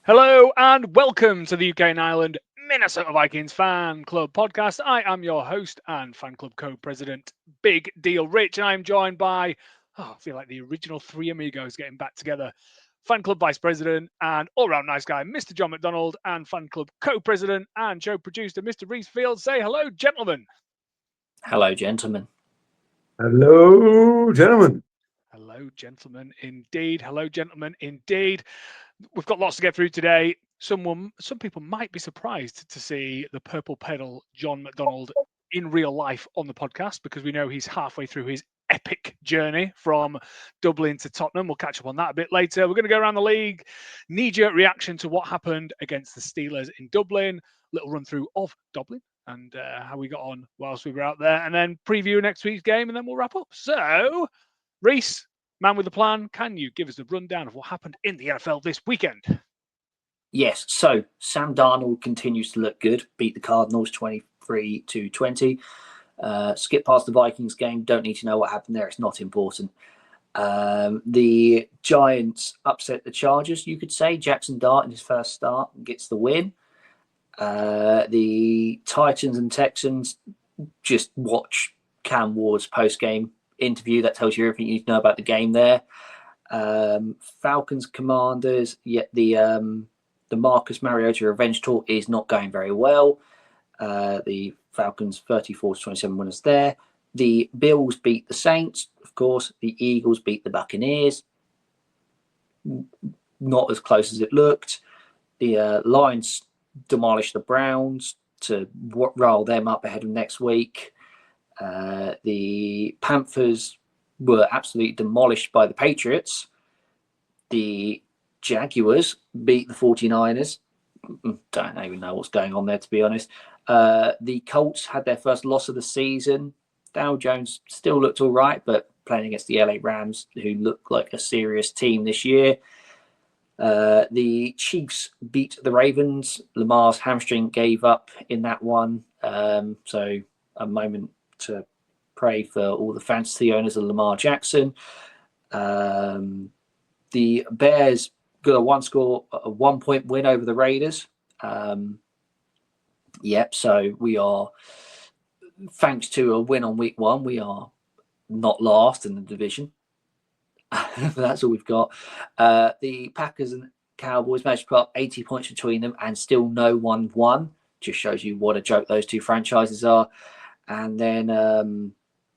Hello and welcome to the UK and Ireland Minnesota Vikings Fan Club podcast. I am your host and fan club co-president, Big Deal Rich, and I'm joined by, I feel like the original three amigos getting back together, fan club vice president and all-round nice guy, Mr. John McDonald, and fan club co-president and show producer, Mr. Reese Fields. Say hello, gentlemen. Hello, gentlemen. Hello, gentlemen. Hello, gentlemen, indeed. Hello, gentlemen, indeed. We've got lots to get through today. Some people might be surprised to see the purple pedal John McDonald in real life on the podcast, because we know he's halfway through his epic journey from Dublin to Tottenham. We'll catch up on that a bit later. We're going to go around the league, knee-jerk reaction to what happened against the Steelers in Dublin, little run through of Dublin and how we got on whilst we were out there, and then preview next week's game, and then we'll wrap up. So, Reese, man with the plan, can you give us a rundown of what happened in the NFL this weekend? Yes, so Sam Darnold continues to look good, beat the Cardinals 23-20. Skip past the Vikings game, don't need to know what happened there, it's not important. The Giants upset the Chargers, you could say. Jackson Dart in his first start gets the win. The Titans and Texans, just watch Cam Ward's post-game interview. That tells you everything you need to know about the game there. Falcons Commanders, yet the Marcus Mariota revenge tour is not going very well. The Falcons 34-27 winners there. The Bills beat the Saints, of course. The Eagles beat the Buccaneers. Not as close as it looked. The Lions demolished the Browns to roll them up ahead of next week. The Panthers were absolutely demolished by the Patriots. The Jaguars beat the 49ers. Don't even know what's going on there, to be honest. The Colts had their first loss of the season. Daniel Jones still looked all right, but playing against the LA Rams, who look like a serious team this year. The Chiefs beat the Ravens. Lamar's hamstring gave up in that one. So a moment to pray for all the fantasy owners of Lamar Jackson. The Bears got a 1-point win over the Raiders. So we are, thanks to a win on week one, we are not last in the division. That's all we've got. The Packers and Cowboys managed to put up 80 points between them and still no one won. Just shows you what a joke those two franchises are. And then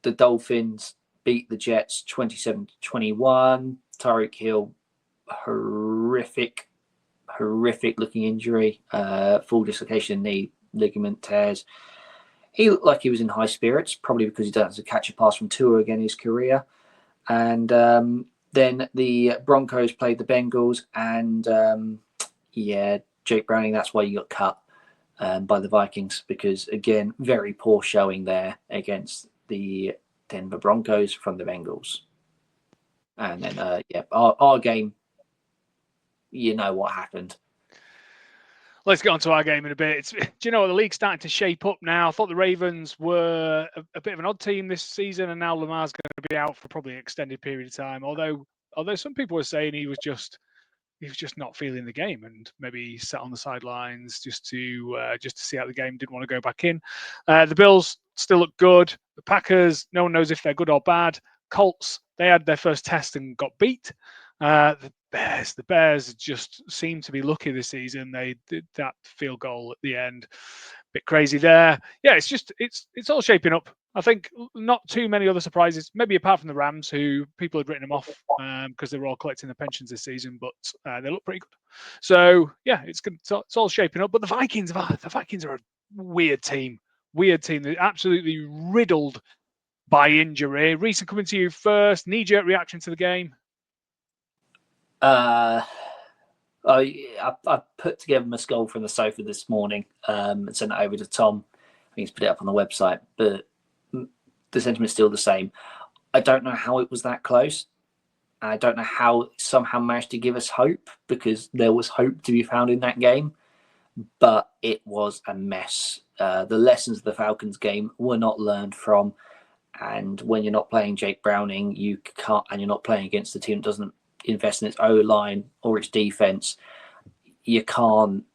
the Dolphins beat the Jets 27-21. Tyreek Hill, horrific looking injury. Full dislocation knee ligament tears. He looked like he was in high spirits, probably because he doesn't have to catch a pass from Tua again in his career. And then the Broncos played the Bengals, and Jake Browning, that's why you got cut by the Vikings, because, again, very poor showing there against the Denver Broncos from the Bengals. And then, our game, you know what happened. Let's get on to our game in a bit. Do you know what? The league's starting to shape up now. I thought the Ravens were a bit of an odd team this season, and now Lamar's going to be out for probably an extended period of time. Although some people were saying he was just not feeling the game, and maybe he sat on the sidelines just to see out the game. Didn't want to go back in. The Bills still look good. The Packers, no one knows if they're good or bad. Colts, they had their first test and got beat. The Bears just seem to be lucky this season. They did that field goal at the end. Bit crazy there. Yeah, it's all shaping up. I think not too many other surprises, maybe apart from the Rams, who people had written them off because they were all collecting their pensions this season, but they look pretty good. So yeah, it's good. It's all shaping up. But the Vikings are a weird team. They're absolutely riddled by injury. Reese, coming to you first. Knee-jerk reaction to the game. I put together my skull from the sofa this morning and sent it over to Tom. I think he's put it up on the website, but the sentiment's still the same. I don't know how it was that close. I don't know how it somehow managed to give us hope, because there was hope to be found in that game, but it was a mess. The lessons of the Falcons game were not learned from, and when you're not playing Jake Browning, you can't, and you're not playing against a team that doesn't invest in its O-line or its defense, you can't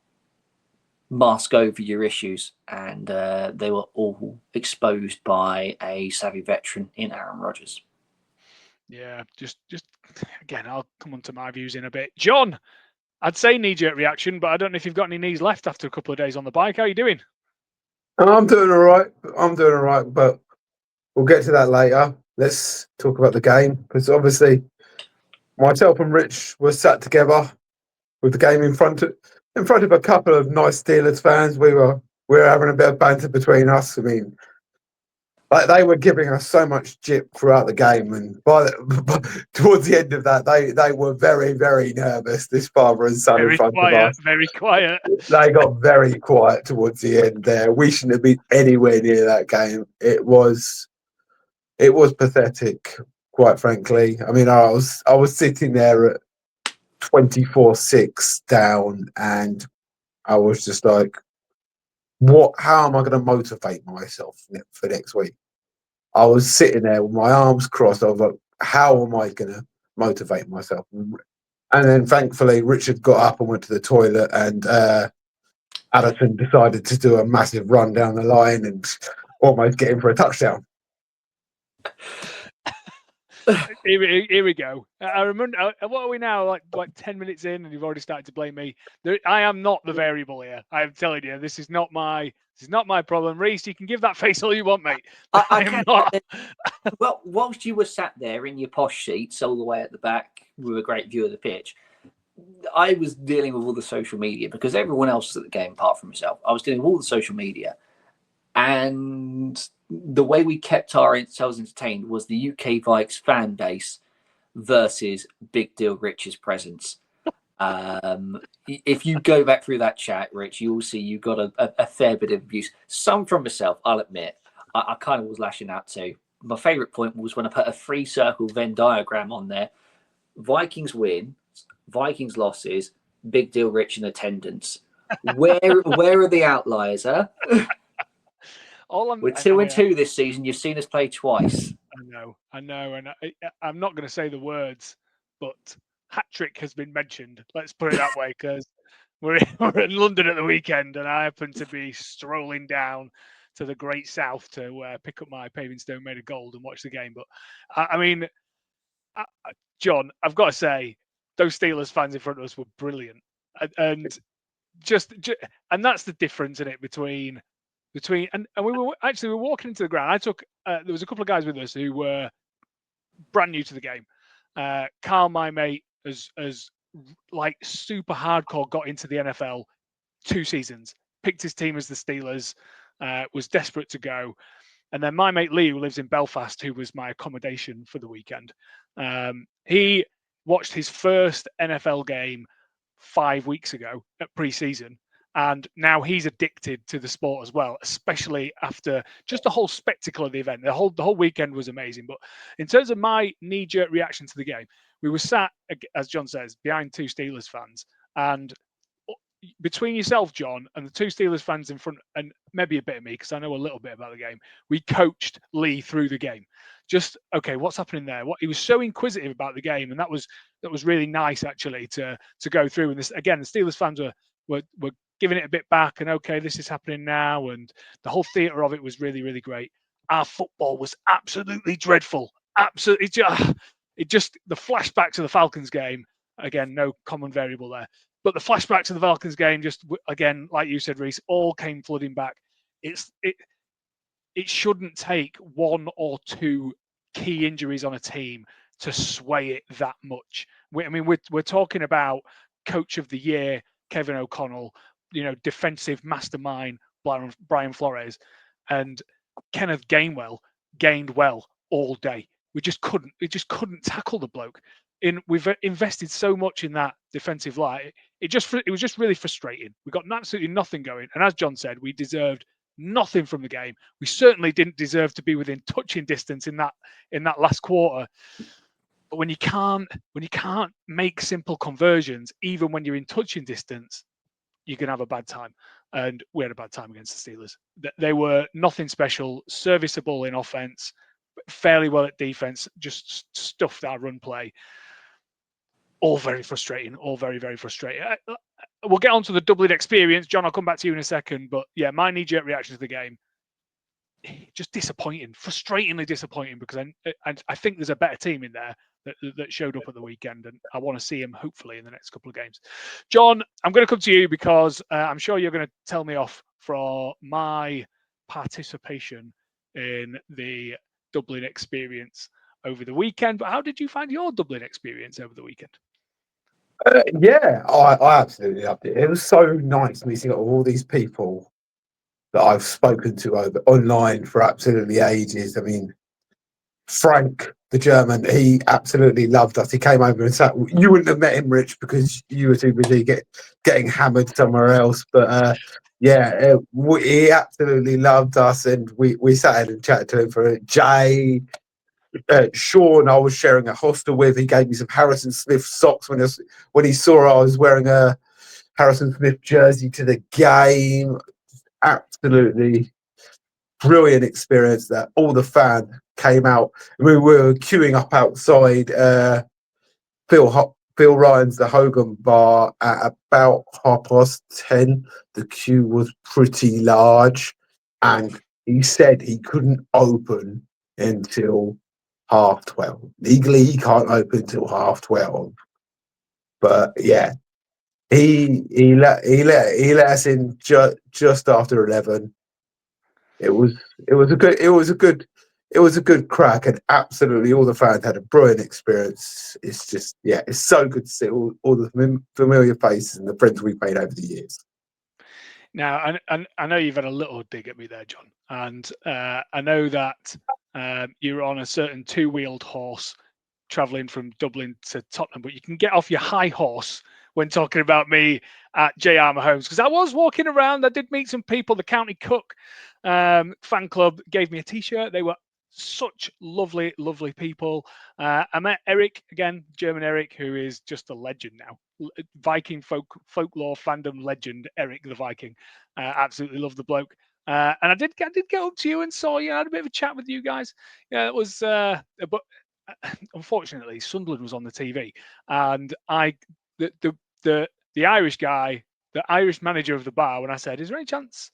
mask over your issues, and they were all exposed by a savvy veteran in Aaron Rodgers. Yeah, just again, I'll come on to my views in a bit. John, I'd say knee-jerk reaction, but I don't know if you've got any knees left after a couple of days on the bike. How are you doing? I'm doing all right. But we'll get to that later. Let's talk about the game, because obviously myself and Rich were sat together with the game in front of a couple of nice Steelers fans. We were having a bit of banter between us. I mean, like, they were giving us so much jip throughout the game, and towards the end of that, they were very, very nervous. This father and son in front of us. Very quiet. They got very quiet towards the end there. We shouldn't have been anywhere near that game. It was pathetic, quite frankly. I mean, I was sitting there at 24-6 down, and I was just like, "What? How am I going to motivate myself for next week?" I was sitting there with my arms crossed. I was like, "How am I going to motivate myself?" And then, thankfully, Richard got up and went to the toilet, and Addison decided to do a massive run down the line and almost get him for a touchdown. Here we go. I remember. What are we now? Like 10 minutes in, and you've already started to blame me. I am not the variable here. I am telling you, this is not my problem. Reese, you can give that face all you want, mate. I am not. Well, whilst you were sat there in your posh seats all the way at the back with a great view of the pitch, I was dealing with all the social media, because everyone else was at the game apart from myself. I was dealing with all the social media, and the way we kept ourselves entertained was the UK Vikes fan base versus Big Deal Rich's presence. If you go back through that chat, Rich, you will see you got a fair bit of abuse. Some from myself, I'll admit. I kind of was lashing out too. My favourite point was when I put a 3-circle Venn diagram on there. Vikings win, Vikings losses, Big Deal Rich in attendance. Where are the outliers, huh? We're 2-2 this season. You've seen us play twice. I know, and I'm not going to say the words, but hat trick has been mentioned. Let's put it that way, because we're in London at the weekend, and I happen to be strolling down to the Great South to pick up my paving stone made of gold and watch the game. But I mean, John, I've got to say, those Steelers fans in front of us were brilliant, and and that's the difference in it between and we were walking into the ground. There was a couple of guys with us who were brand new to the game. Carl, my mate, as like super hardcore, got into the NFL 2 seasons, picked his team as the Steelers, was desperate to go. And then my mate Lee, who lives in Belfast, who was my accommodation for the weekend, he watched his first NFL game 5 weeks ago at pre-season. And now he's addicted to the sport as well, especially after just the whole spectacle of the event. The whole weekend was amazing. But in terms of my knee-jerk reaction to the game, we were sat, as John says, behind 2 Steelers fans. And between yourself, John, and the 2 Steelers fans in front, and maybe a bit of me, because I know a little bit about the game, we coached Lee through the game. Just, okay, what's happening there? He was so inquisitive about the game, and that was really nice, actually, to go through. And this, again, the Steelers fans were giving it a bit back, and okay, this is happening now, and the whole theatre of it was really, really great. Our football was absolutely dreadful. Absolutely, the flashbacks of the Falcons game, again, no common variable there, but the flashbacks of the Falcons game, just again, like you said, Reese, all came flooding back. It shouldn't take 1 or 2 key injuries on a team to sway it that much. We're talking about Coach of the Year Kevin O'Connell, defensive mastermind Brian Flores, and Kenneth Gainwell gained well all day. We just couldn't tackle the bloke. We've invested so much in that defensive line. It was just really frustrating. We got absolutely nothing going, and as John said, we deserved nothing from the game. We certainly didn't deserve to be within touching distance in that last quarter. But when you can't make simple conversions, even when you're in touching distance, you can have a bad time. And we had a bad time against the Steelers. They were nothing special, serviceable in offense, fairly well at defense, just stuffed our run play. all very frustrating, all very, very frustrating. We'll get on to the Dublin experience. John, I'll come back to you in a second. But yeah, my knee-jerk reaction to the game, just disappointing, frustratingly disappointing, because I think there's a better team in there that showed up at the weekend, and I want to see him hopefully in the next couple of games. John, I'm going to come to you because I'm sure you're going to tell me off for my participation in the Dublin experience over the weekend. But how did you find your Dublin experience over the weekend? Yeah, I absolutely loved it. It was so nice meeting all these people that I've spoken to over online for absolutely ages. I mean, Frank, the German, he absolutely loved us. He came over and sat. You wouldn't have met him, Rich, because you were too busy getting hammered somewhere else. But yeah, he absolutely loved us, and we sat in and chatted to him for Jay. Sean, I was sharing a hostel with. He gave me some Harrison Smith socks when he saw I was wearing a Harrison Smith jersey to the game. Absolutely brilliant experience that all the fans came out. We were queuing up outside Phil Ryan's The Hogan Bar at about 10:30. The queue was pretty large, and he said he couldn't open until 12:30. Legally, he can't open till 12:30. But yeah, he let us in just after 11. It was a good crack, and absolutely all the fans had a brilliant experience. It's just, yeah, it's so good to see all the familiar faces and the friends we've made over the years. Now, I know you've had a little dig at me there, John, and I know that you're on a certain two-wheeled horse traveling from Dublin to Tottenham, but you can get off your high horse when talking about me at J.R. Mahomes, because I was walking around. I did meet some people. The County Cook fan club gave me a T-shirt. They were such lovely, lovely people. I met Eric again, German Eric, who is just a legend now. Viking folklore fandom legend, Eric the Viking. Absolutely love the bloke. And I did get up to you and saw you. I had a bit of a chat with you guys. Yeah, it was, but unfortunately, Sunderland was on the TV, and the Irish guy, the Irish manager of the bar, when I said, "Is there any chance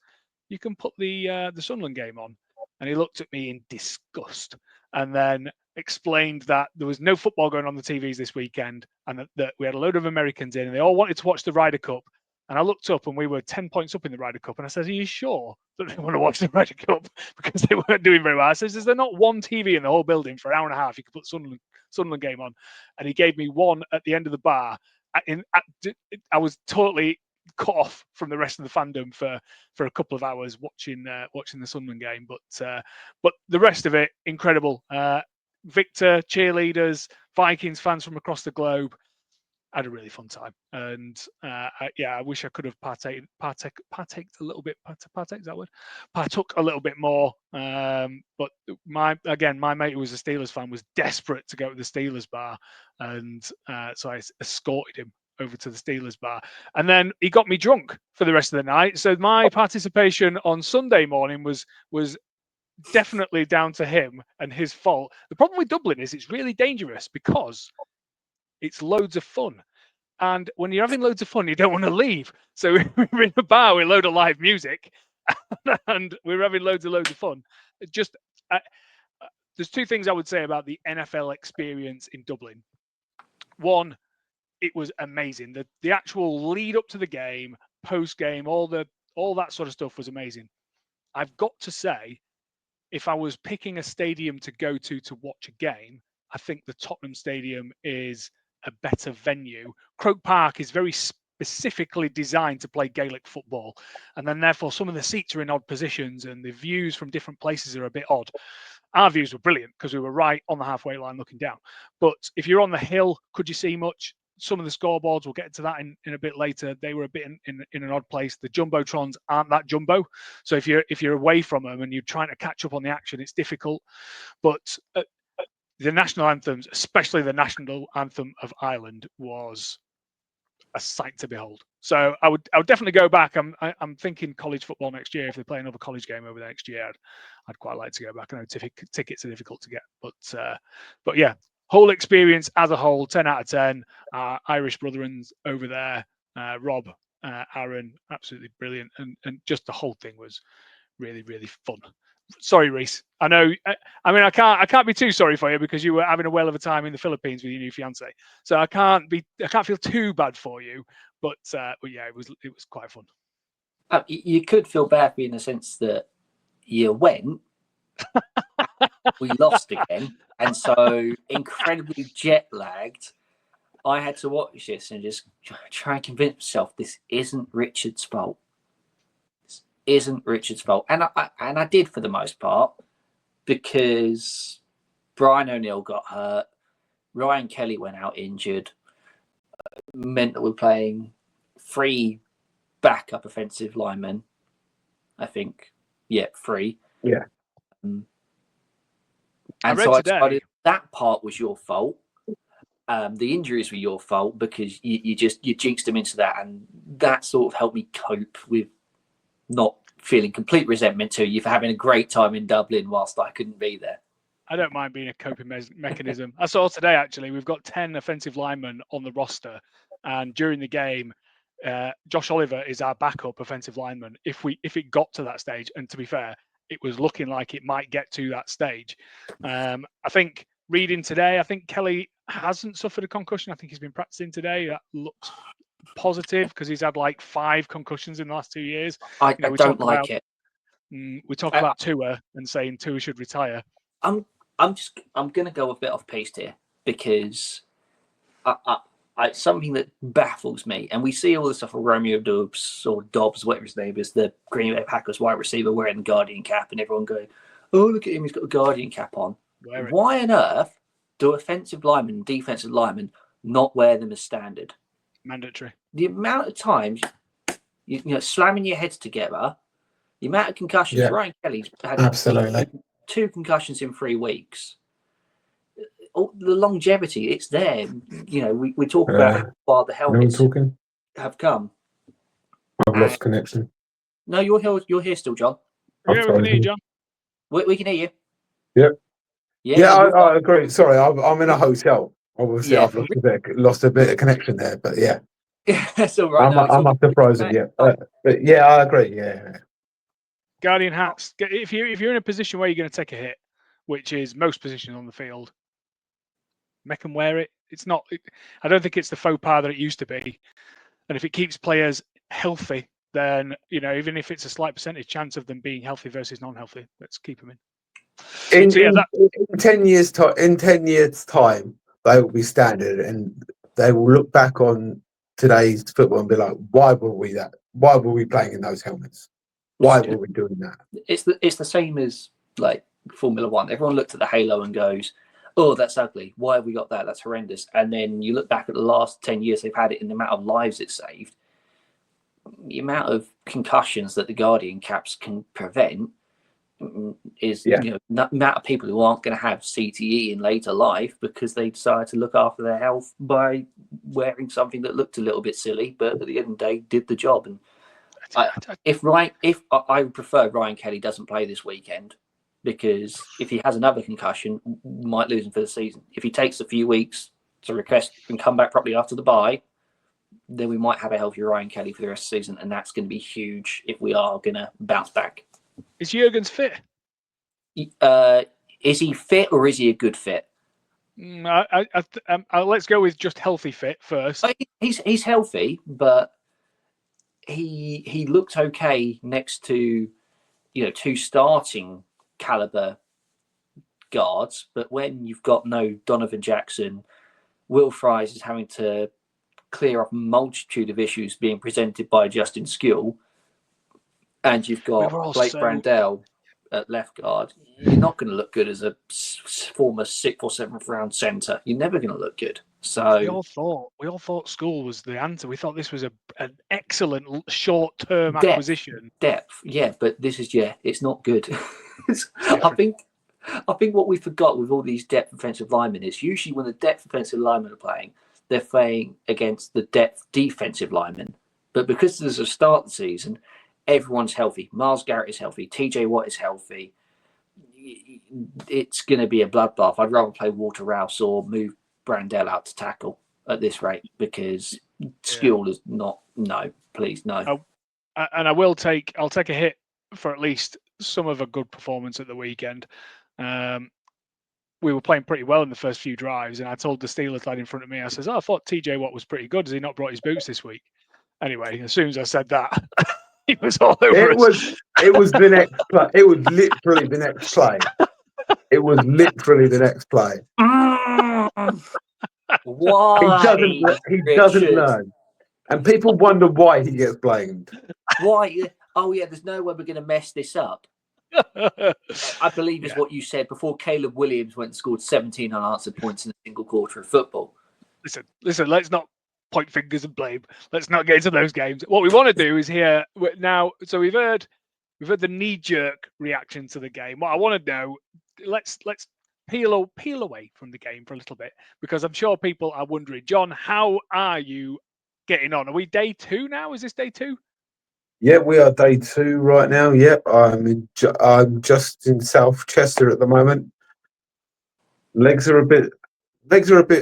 you can put the Sunderland game on?" and he looked at me in disgust, and then explained that there was no football going on the TVs this weekend, and that we had a load of Americans in, and they all wanted to watch the Ryder Cup. And I looked up, and we were 10 points up in the Ryder Cup. And I said, "Are you sure that they want to watch the Ryder Cup?" because they weren't doing very well. I said, "Is there not one TV in the whole building for an hour and a half? You could put Sunderland game on." And he gave me one at the end of the bar. I was totally cut off from the rest of the fandom for a couple of hours watching the Sunderland game. But the rest of it, incredible. Victor, cheerleaders, Vikings fans from across the globe. I had a really fun time, and I wish I could have partook a little bit. Partake, is that word? Partook a little bit more. But my mate who was a Steelers fan was desperate to go to the Steelers bar, and so I escorted him over to the Steelers bar, and then he got me drunk for the rest of the night. So my participation on Sunday morning was definitely down to him and his fault. The problem with Dublin is it's really dangerous because it's loads of fun. And when you're having loads of fun, you don't want to leave. So we're in a bar with a load of live music and we're having loads of fun. There's two things I would say about the NFL experience in Dublin. One, it was amazing. The actual lead up to the game, post game, all that sort of stuff was amazing. I've got to say, if I was picking a stadium to go to watch a game, I think the Tottenham Stadium is a better venue. Croke Park is very specifically designed to play Gaelic football, and then therefore some of the seats are in odd positions and the views from different places are a bit odd. Our views were brilliant because we were right on the halfway line looking down. But if you're on the hill, could you see much? Some of the scoreboards, we'll get to that in a bit later. They were a bit in an odd place. The jumbotrons aren't that jumbo, so if you're away from them and you're trying to catch up on the action, it's difficult. But the national anthems, especially the national anthem of Ireland, was a sight to behold. So I would definitely go back. I'm thinking college football next year. If they play another college game over there next year, I'd quite like to go back. I know tickets are difficult to get, but yeah, whole experience as a whole, 10 out of 10. Irish brethrens over there, Rob, Aaron, absolutely brilliant, and just the whole thing was really, really fun. Sorry, Reese. I know. I mean, I can't be too sorry for you because you were having a whale of a time in the Philippines with your new fiance. So I can't feel too bad for you. But yeah, it was quite fun. You could feel bad for you in the sense that you went, we lost again, and so incredibly jet lagged. I had to watch this and just try and convince myself this isn't Richard's fault. This isn't Richard's fault, and I did for the most part because Brian O'Neill got hurt, Ryan Kelly went out injured, meant that we're playing 3 backup offensive linemen. I think, yeah, 3. Yeah. And so I decided that part was your fault. The injuries were your fault because you jinxed them into that, and that sort of helped me cope with not feeling complete resentment to you for having a great time in Dublin whilst I couldn't be there. I don't mind being a coping mechanism. I saw today actually we've got 10 offensive linemen on the roster, and during the game, Josh Oliver is our backup offensive lineman. If it got to that stage, and to be fair, it was looking like it might get to that stage. I think reading today, I think Kelly hasn't suffered a concussion. I think he's been practicing today. That looks positive because he's had like 5 concussions in the last 2 years. I don't like it. We talk about Tua and saying Tua should retire. I'm going to go a bit off piste here because something that baffles me, and we see all this stuff with Romeo Dobbs or Dobbs, whatever his name is, the Green Bay Packers wide receiver wearing the Guardian cap, and everyone going, "Oh, look at him, he's got the Guardian cap on." Why on earth do offensive linemen and defensive linemen not wear them as standard? Mandatory. The amount of times you know slamming your heads together, the amount of concussions. Yeah. Ryan Kelly's had Absolutely 2 concussions in 3 weeks. The longevity, it's there. You know, we talk about how far the helmets have come. I've lost connection. No, you're here still, John. Yeah, we can hear you, John. We can hear you. Yep. Yeah, I agree. Sorry, I'm in a hotel. Obviously, I've lost a bit of connection there, but yeah. That's all right. I must have frozen. Yeah, but yeah, I agree. Yeah. Guardian hats. If you're in a position where you're going to take a hit, which is most positions on the field, make them wear it. It's not. I don't think it's the faux pas that it used to be. And if it keeps players healthy, then even if it's a slight percentage chance of them being healthy versus non-healthy, let's keep them in. In 10 years' time, they will be standard, and they will look back on today's football and be like, "Why were we that? Why were we playing in those helmets? Why were we doing that?" It's the same as like Formula One. Everyone looked at the halo and goes, "Oh, that's ugly. Why have we got that? That's horrendous." And then you look back at the last 10 years they've had it, in the amount of lives it saved, the amount of concussions that the Guardian caps can prevent is the amount of people who aren't going to have CTE in later life because they decided to look after their health by wearing something that looked a little bit silly, but at the end of the day did the job. And I would prefer Ryan Kelly doesn't play this weekend, because if he has another concussion, we might lose him for the season. If he takes a few weeks to request and come back properly after the bye, then we might have a healthier Ryan Kelly for the rest of the season, and that's going to be huge if we are going to bounce back. Is Jurgen's fit? Is he fit, or is he a good fit? Let's go with just healthy fit first. He's healthy, but he looked okay next to 2 starting caliber guards. But when you've got no Donovan Jackson, Will Fries is having to clear up a multitude of issues being presented by Justin Skill, and you've got Blake Brandell at left guard, you're not going to look good as a former 6th or 7th round centre. You're never going to look good. So we all thought School was the answer. We thought this was an excellent short-term acquisition. Depth, yeah, but this is it's not good. I think what we forgot with all these depth offensive linemen is usually when the depth offensive linemen are playing, they're playing against the depth defensive linemen. But because there's a start of the season, everyone's healthy. Myles Garrett is healthy. TJ Watt is healthy. it's going to be a bloodbath. I'd rather play Waterhouse or move Brandell out to tackle at this rate, because Skule is not. No, please, no. And I'll take a hit for at least some of a good performance at the weekend. We were playing pretty well in the first few drives, and I told the Steelers lad in front of me, I says, I thought TJ Watt was pretty good. Has he not brought his boots this week? Anyway, as soon as I said that, he was all over us. It was the next play. It was literally the next play. It was literally the next play. Why? He doesn't learn. And people wonder why he gets blamed. Why? Oh, yeah, there's no way we're going to mess this up. I believe is what you said before Caleb Williams went and scored 17 unanswered points in a single quarter of football. Listen, let's not point fingers and blame. Let's not get into those games. What we want to do is hear now. So we've heard the knee-jerk reaction to the game. What I want to know, let's peel away from the game for a little bit, because I'm sure people are wondering, John, how are you getting on? Are we day 2 now? Is this day 2? Yeah, we are day 2 right now. Yep, I'm just in South Chester at the moment. Legs are a bit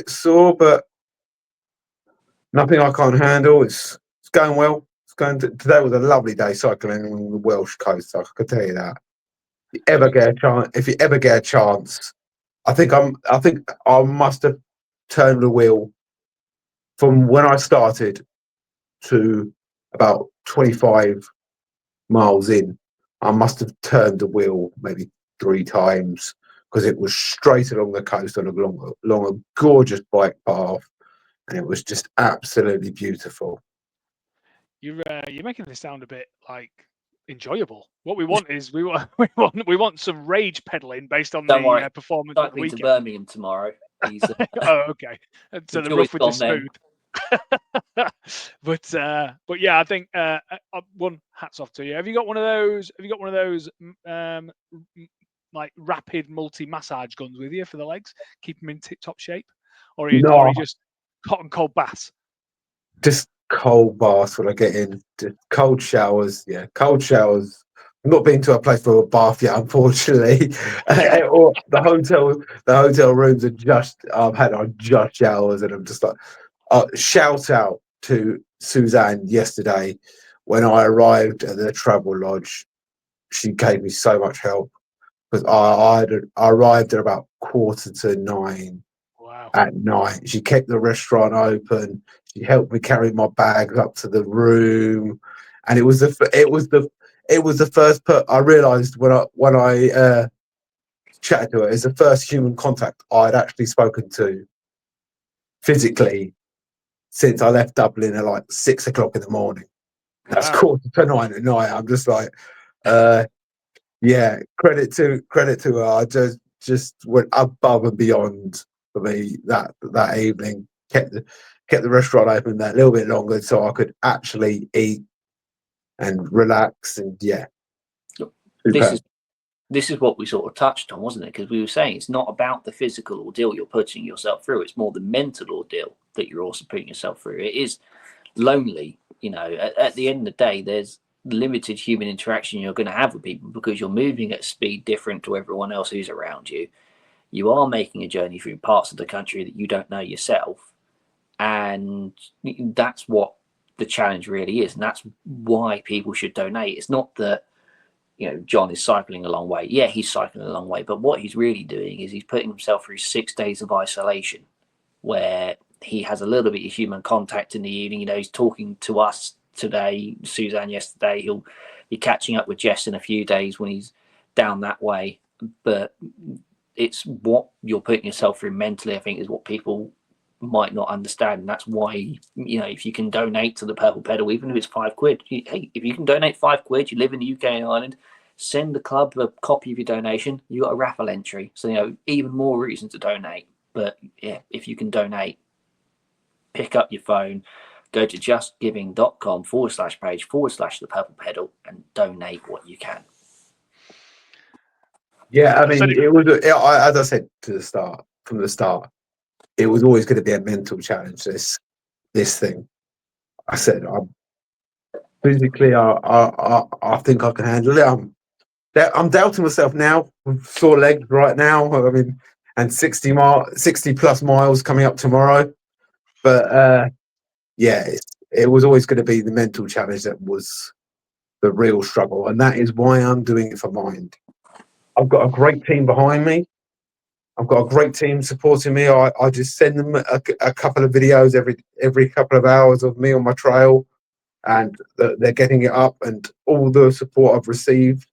sore, but nothing I can't handle. It's going well. Today was a lovely day cycling on the Welsh coast. I can tell you that. If you ever get a chance, I think I must have turned the wheel from when I started to about 25 miles in. I must have turned the wheel maybe 3 times, because it was straight along the coast on along a gorgeous bike path, and it was just absolutely beautiful. You're making this sound a bit like enjoyable. What we want is we want some rage pedaling based on the performance of the weekend. To Birmingham tomorrow. Oh, okay. So the rough with the smooth. But yeah, I think one, hats off to you. Have you got one of those? Like rapid multi massage guns with you for the legs? Keep them in tip top shape, or are you just hot and cold baths? Just cold baths when I get in. Cold showers. Yeah, cold showers. I've not been to a place for a bath yet, unfortunately. Or the hotel rooms are just. I've had just showers, and I'm just like. Shout out to Suzanne yesterday when I arrived at the travel lodge. She gave me so much help, because I arrived at about 8:45 at night. She kept the restaurant open. She helped me carry my bags up to the room, and it was the first I realised when I chatted to her, it's the first human contact I'd actually spoken to physically since I left Dublin at like 6 o'clock in the morning. That's 9:15 at night. I'm just like, yeah, credit to her. I just went above and beyond for me that evening. Kept the restaurant open that little bit longer so I could actually eat and relax. And yeah, this is what we sort of touched on, wasn't it? Because we were saying it's not about the physical ordeal you're putting yourself through. It's more the mental ordeal that you're also putting yourself through. It is lonely. At the end of the day, there's limited human interaction you're going to have with people, because you're moving at speed different to everyone else who's around you. You are making a journey through parts of the country that you don't know yourself. And that's what the challenge really is. And that's why people should donate. It's not that, John is cycling a long way. Yeah, he's cycling a long way. But what he's really doing is he's putting himself through 6 days of isolation, where he has a little bit of human contact in the evening. He's talking to us today, Suzanne yesterday. He'll be catching up with Jess in a few days when he's down that way. But it's what you're putting yourself through mentally, I think, is what people might not understand. And that's why, if you can donate to the Purple Pedal, even if it's £5, hey, if you can donate £5, you live in the UK and Ireland, send the club a copy of your donation. You got a raffle entry. So, even more reason to donate. But yeah, if you can donate, pick up your phone, go to justgiving.com/page/the Purple Pedal and donate what you can. Yeah, I mean, it was, as I said from the start, it was always going to be a mental challenge, this thing. I said, physically, I think I can handle it. I'm doubting myself now with sore legs right now. I mean, and 60 plus miles coming up tomorrow. But yeah, it was always going to be the mental challenge that was the real struggle, and that is why I'm doing it for Mind. I've got a great team behind me. I've got a great team supporting me. I just send them a couple of videos every couple of hours of me on my trail, and they're getting it up, and all the support I've received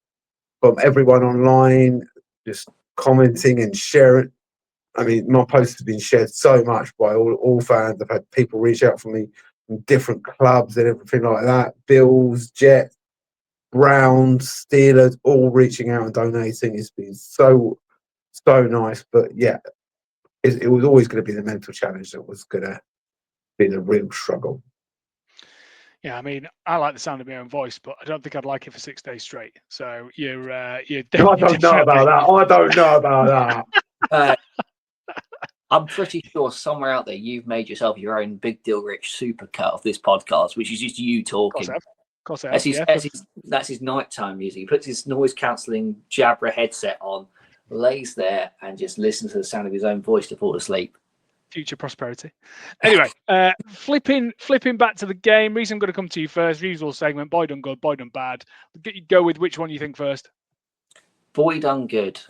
from everyone online, just commenting and sharing. I mean, my posts have been shared so much by all fans. I've had people reach out for me from different clubs and everything like that. Bills, Jets, Browns, Steelers, all reaching out and donating. It's been so nice. But yeah, it was always going to be the mental challenge that was going to be the real struggle. Yeah, I mean, I like the sound of my own voice, but I don't think I'd like it for 6 days straight. So you're I don't know about that. I don't know about that. I'm pretty sure somewhere out there you've made yourself your own Big Deal Rich supercut of this podcast, which is just you talking. Of course I have. That's his nighttime music. He puts his noise cancelling Jabra headset on, lays there, and just listens to the sound of his own voice to fall asleep. Future prosperity. Anyway, flipping back to the game. Reason I'm going to come to you first. Usual segment. Boy done good. Boy done bad. Go with which one you think first. Boy done good.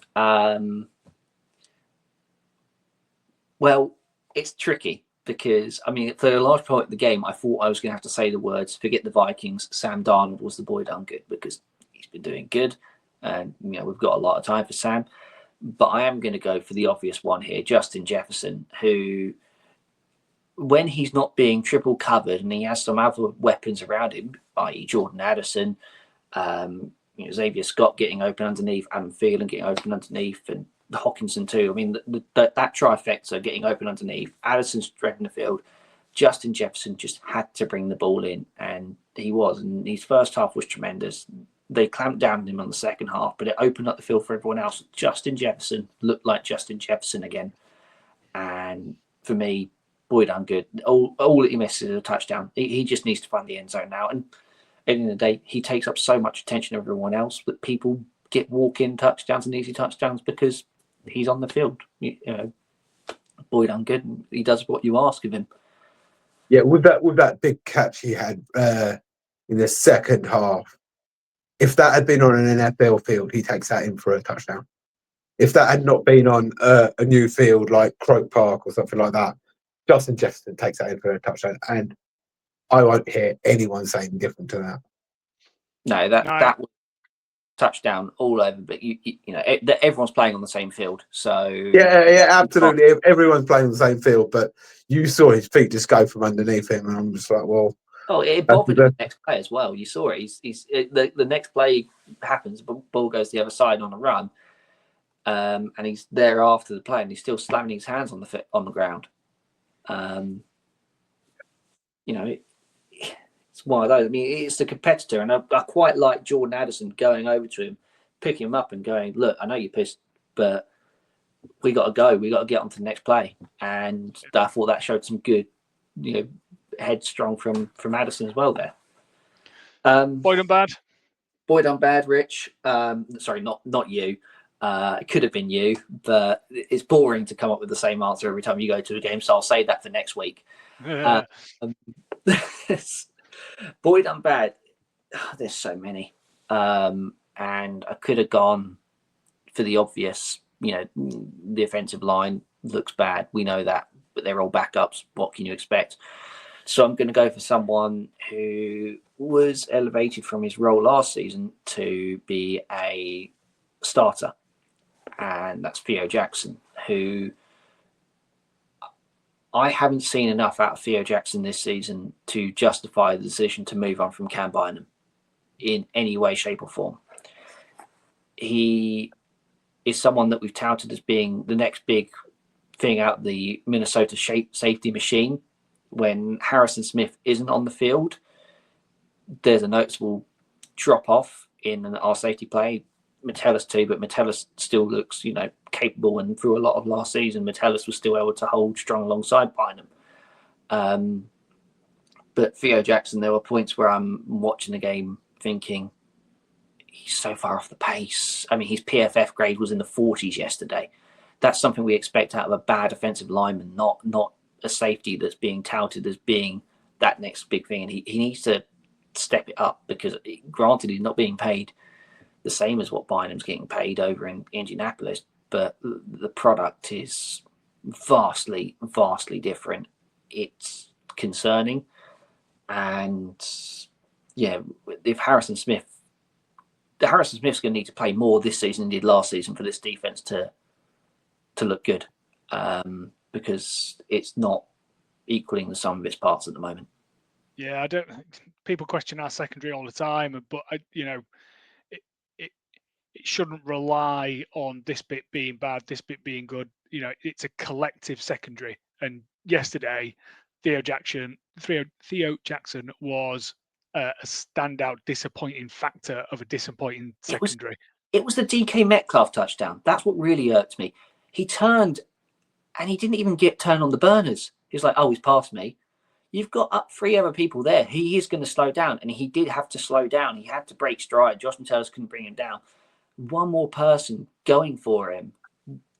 Well, it's tricky because, I mean, for a large part of the game, I thought I was going to have to say the words, forget the Vikings, Sam Darnold was the boy done good because he's been doing good. And, you know, we've got a lot of time for Sam. But I am going to go for the obvious one here, Justin Jefferson, who, when he's not being triple covered and he has some other weapons around him, i.e. Jordan Addison, Xavier Scott getting open underneath, Adam Thielen getting open underneath, and Hawkinson too. I mean, that trifecta getting open underneath, Addison's threading the field. Justin Jefferson just had to bring the ball in, and he was. And his first half was tremendous. They clamped down on him on the second half, but it opened up the field for everyone else. Justin Jefferson looked like Justin Jefferson again. And for me, boy done good. All that he misses is a touchdown. He just needs to find the end zone now. And at the end of the day, he takes up so much attention of everyone else that people get walk-in touchdowns and easy touchdowns because he's on the field. You know, boy done good. He does what you ask of him. Yeah, with that big catch he had in the second half, if that had been on an NFL field, he takes that in for a touchdown. If that had not been on a new field like Croke Park or something like that, Justin Jefferson takes that in for a touchdown. And I won't hear anyone saying different to that. No, that was touchdown all over. But you know, everyone's playing on the same field. So yeah, absolutely. Everyone's playing on the same field, but you saw his feet just go from underneath him, and I'm just like, well. Oh, it bothered the next play as well. You saw it. The next play happens, but ball goes the other side on a run, and he's there after the play, and he's still slamming his hands on the ground. You know, it's one of those. I mean, it's the competitor, and I quite like Jordan Addison going over to him, picking him up, and going, "Look, I know you're pissed, but we got to go. We got to get on to the next play." And I thought that showed some good, you know, headstrong from Addison as well there. Boy done bad. Boy done bad, Rich. Sorry, not you. It could have been you, but it's boring to come up with the same answer every time you go to a game, so I'll say that for next week. Boy done bad. There's so many. And I could have gone for the obvious, you know, the offensive line looks bad. We know that, but they're all backups. What can you expect? So I'm going to go for someone who was elevated from his role last season to be a starter. And that's Theo Jackson, who I haven't seen enough out of Theo Jackson this season to justify the decision to move on from Cam Bynum in any way, shape or form. He is someone that we've touted as being the next big thing out the Minnesota safety machine. When Harrison Smith isn't on the field, there's a noticeable drop off in our safety play. Metellus too, but Metellus still looks, you know, capable. And through a lot of last season, Metellus was still able to hold strong alongside Bynum. But Theo Jackson, there were points where I'm watching the game thinking he's so far off the pace. I mean, his PFF grade was in the 40s yesterday. That's something we expect out of a bad offensive lineman, not a safety that's being touted as being that next big thing. And he needs to step it up, because granted, he's not being paid the same as what Bynum's getting paid over in Indianapolis, but the product is vastly different. It's concerning. And yeah, if Harrison Smith's going to need to play more this season than he did last season for this defense to look good, because it's not equaling the sum of its parts at the moment. Yeah, people question our secondary all the time, but it shouldn't rely on this bit being bad, this bit being good. It's a collective secondary. And yesterday, Theo Jackson was a standout, disappointing factor of a disappointing secondary. It was the DK Metcalf touchdown. That's what really irked me. He turned, and he didn't even get turned on the burners. He was like, "Oh, he's past me." You've got up 3 other people there. He is going to slow down, and he did have to slow down. He had to break stride. Josh Metellus couldn't bring him down. One more person going for him,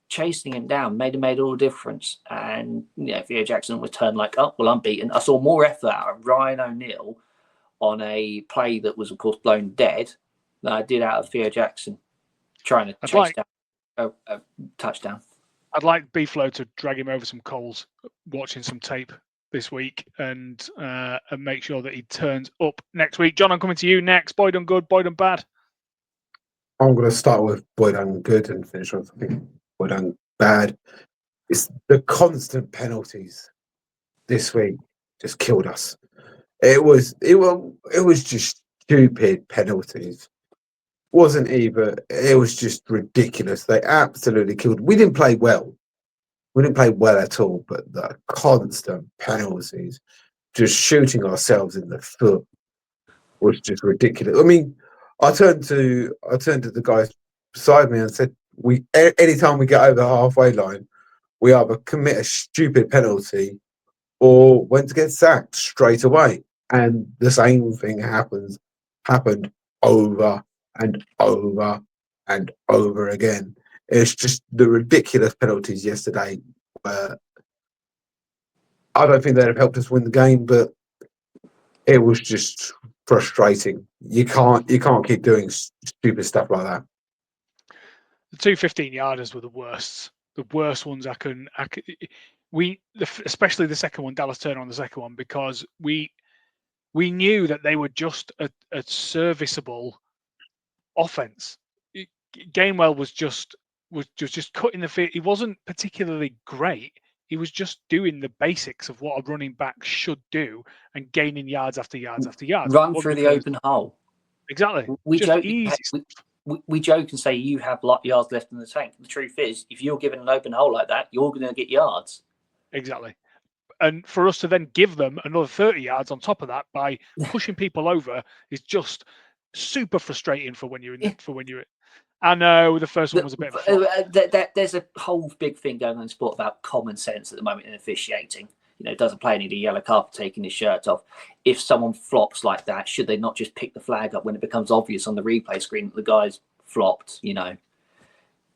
chasing him down, made all the difference. And Theo Jackson was turned like, "Oh, well, I'm beaten." I saw more effort out of Ryan O'Neal on a play that was, of course, blown dead than I did out of Theo Jackson trying to chase down a touchdown. I'd like B-Flow to drag him over some coals, watching some tape this week, and make sure that he turns up next week. John, I'm coming to you next. Boy done good, boy done bad. I'm going to start with boy done good and finish with boy done bad. It's the constant penalties this week just killed us. It was just stupid penalties. It was just ridiculous. They absolutely killed. We didn't play well. We didn't play well at all, but the constant penalties, just shooting ourselves in the foot, was just ridiculous. I mean, I turned to the guys beside me and said, anytime we get over the halfway line, we either commit a stupid penalty or went to get sacked straight away. And the same thing happened over and over and over again. It's just the ridiculous penalties yesterday. I don't think they'd have helped us win the game, but it was just frustrating. You can't keep doing stupid stuff like that. The 2 15-yarders were the worst ones especially the second one, Dallas Turner on the second one, because we knew that they were just a serviceable offense. Gainwell was just cutting the field. He wasn't particularly great. He was just doing the basics of what a running back should do and gaining yards after yards after yards. Run through the open hole. Exactly. We joke and say you have yards left in the tank. The truth is, if you're given an open hole like that, you're going to get yards. Exactly. And for us to then give them another 30 yards on top of that by pushing people over is just super frustrating for when you're in. I know the first one was a bit of a flop. There's a whole big thing going on in sport about common sense at the moment in officiating. It doesn't play any of the yellow card for taking his shirt off. If someone flops like that, should they not just pick the flag up when it becomes obvious on the replay screen that the guy's flopped?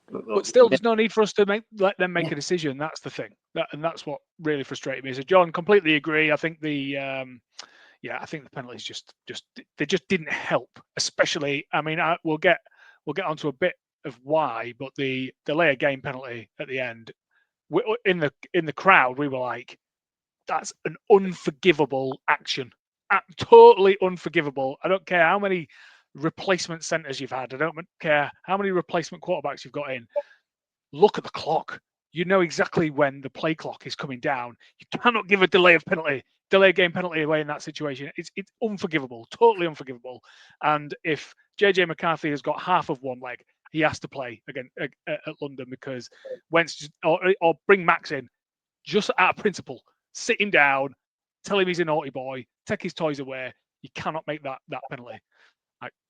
But still, there's no need for us to let them make a decision. That's the thing, and that's what really frustrated me. So, John, completely agree. I think the penalties just didn't help. Especially, I mean, we'll get onto a bit of why, but the delay of game penalty at the end, in the crowd, we were like, that's an unforgivable action. Totally unforgivable. I don't care how many replacement centers you've had. I don't care how many replacement quarterbacks you've got in. Look at the clock. You know exactly when the play clock is coming down. You cannot give a delay game penalty away in that situation. It's unforgivable, totally unforgivable. And if JJ McCarthy has got half of one leg, he has to play again at London, because Wentz or bring Max in just out of principle. Sit him down, tell him he's a naughty boy, take his toys away. You cannot make that penalty.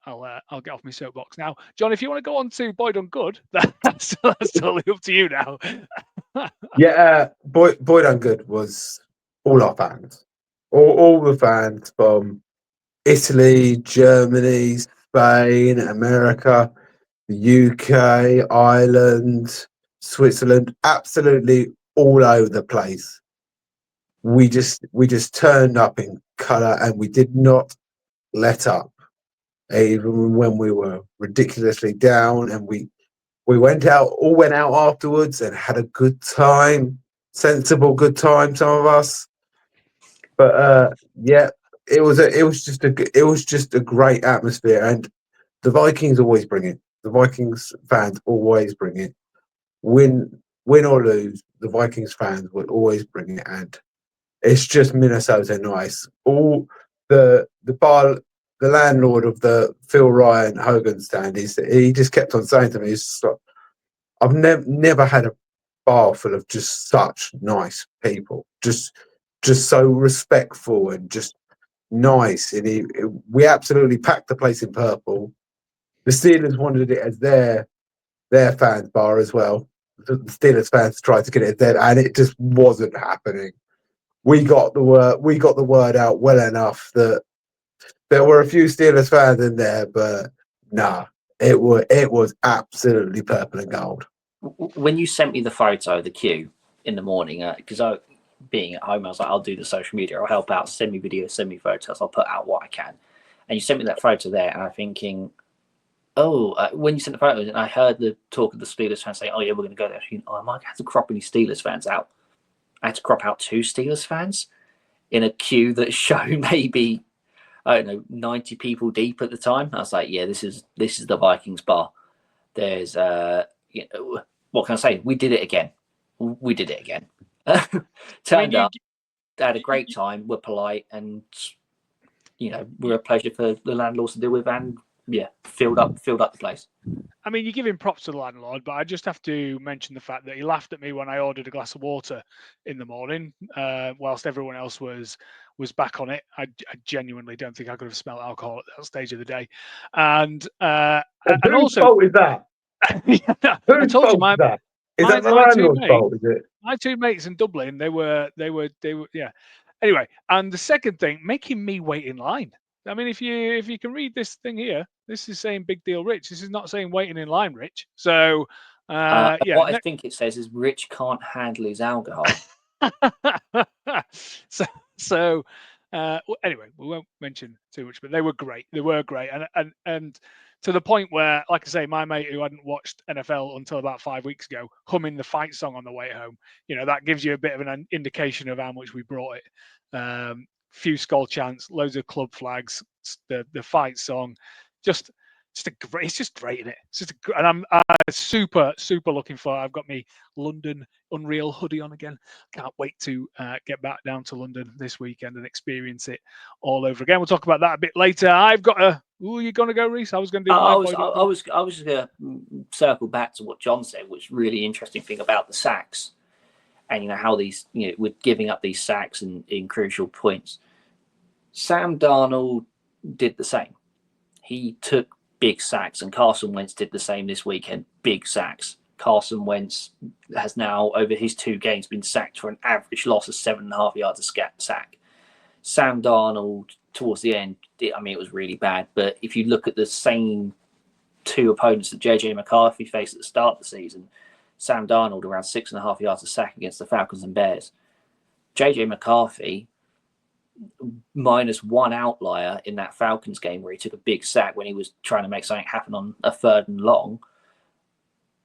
I'll get off my soapbox now. John, if you want to go on to boy done good, that's totally up to you now. Boy done good was all our fans, all the fans from Italy, Germany, Spain, America, the UK, Ireland, Switzerland, absolutely all over the place. We just turned up in colour and we did not let up, even when we were ridiculously down. And we went out afterwards and had a good time, sensible good time, some of us. But yeah, it was just a great atmosphere, and the Vikings always bring it. The Vikings fans always bring it. Win or lose, the Vikings fans will always bring it, and it's just Minnesota nice. All the landlord of the Phil Ryan Hogan stand, he just kept on saying to me, he's just like, I've never had a bar full of just such nice people, just so respectful and just nice. And we absolutely packed the place in purple. The Steelers wanted it as their fans bar as well. The Steelers fans tried to get it there, and it just wasn't happening. We got the word out well enough that there were a few Steelers fans in there, but nah, it was absolutely purple and gold. When you sent me the photo of the queue in the morning, because being at home, I was like, I'll do the social media, I'll help out, send me videos, send me photos, I'll put out what I can. And you sent me that photo there, and I'm thinking, when you sent the photos, and I heard the talk of the Steelers fans saying, oh yeah, we're going to go there. Thinking, I might have to crop any Steelers fans out. I had to crop out 2 Steelers fans in a queue that showed maybe, I don't know, 90 people deep at the time. I was like, yeah, this is the Vikings bar. There's what can I say? We did it again. Turned up, had a great time. We're polite, and we're a pleasure for the landlords to deal with, and yeah, filled up the place. I mean, you give him props to the landlord, but I just have to mention the fact that he laughed at me when I ordered a glass of water in the morning, whilst everyone else was back on it. I genuinely don't think I could have smelled alcohol at that stage of the day, and also, fault is that? I told you is that? Is my that the landlord's fault? Is it? My 2 mates in Dublin, they were, yeah. Anyway, and the second thing, making me wait in line. I mean, if you can read this thing here, this is saying big deal Rich. This is not saying waiting in line Rich. So, What I think it says is Rich can't handle his alcohol. so anyway, we won't mention too much, but they were great. They were great, and to the point where, like I say, my mate who hadn't watched NFL until about 5 weeks ago, humming the fight song on the way home. That gives you a bit of an indication of how much we brought it. Few skull chants, loads of club flags, the fight song, just a great. It's just great, isn't it? It's just and I'm super looking for. I've got me London Unreal hoodie on again. Can't wait to get back down to London this weekend and experience it all over again. We'll talk about that a bit later. I've got a. Ooh, you gonna go, Reese? I was gonna do. I was gonna circle back to what John said, which really interesting thing about the sacks, and how these we're giving up these sacks in crucial points. Sam Darnold did the same. He took big sacks, and Carson Wentz did the same this weekend. Big sacks. Carson Wentz has now, over his 2 games, been sacked for an average loss of 7.5 yards a sack. Sam Darnold, towards the end, it was really bad. But if you look at the same 2 opponents that JJ McCarthy faced at the start of the season, Sam Darnold around 6.5 yards a sack against the Falcons and Bears. JJ McCarthy, minus 1 outlier in that Falcons game where he took a big sack when he was trying to make something happen on a 3rd and long.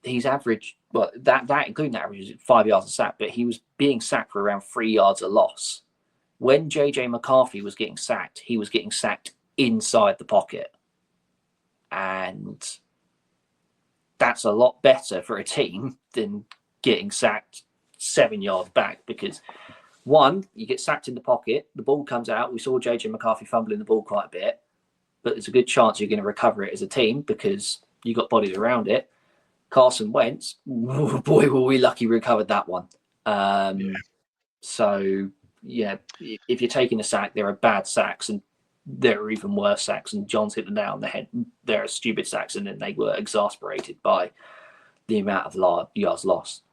He's averaged, well, that including that average is 5 yards a sack, but he was being sacked for around 3 yards a loss. When JJ McCarthy was getting sacked, he was getting sacked inside the pocket. And that's a lot better for a team than getting sacked 7 yards back, because 1, you get sacked in the pocket, the ball comes out. We saw JJ McCarthy fumbling the ball quite a bit, but there's a good chance you're going to recover it as a team because you got bodies around it. Carson Wentz, boy, were we lucky we recovered that one. So, yeah, if you're taking a sack, there are bad sacks and there are even worse sacks. And John's hit the nail on the head. There are stupid sacks, and then they were exasperated by the amount of yards lost.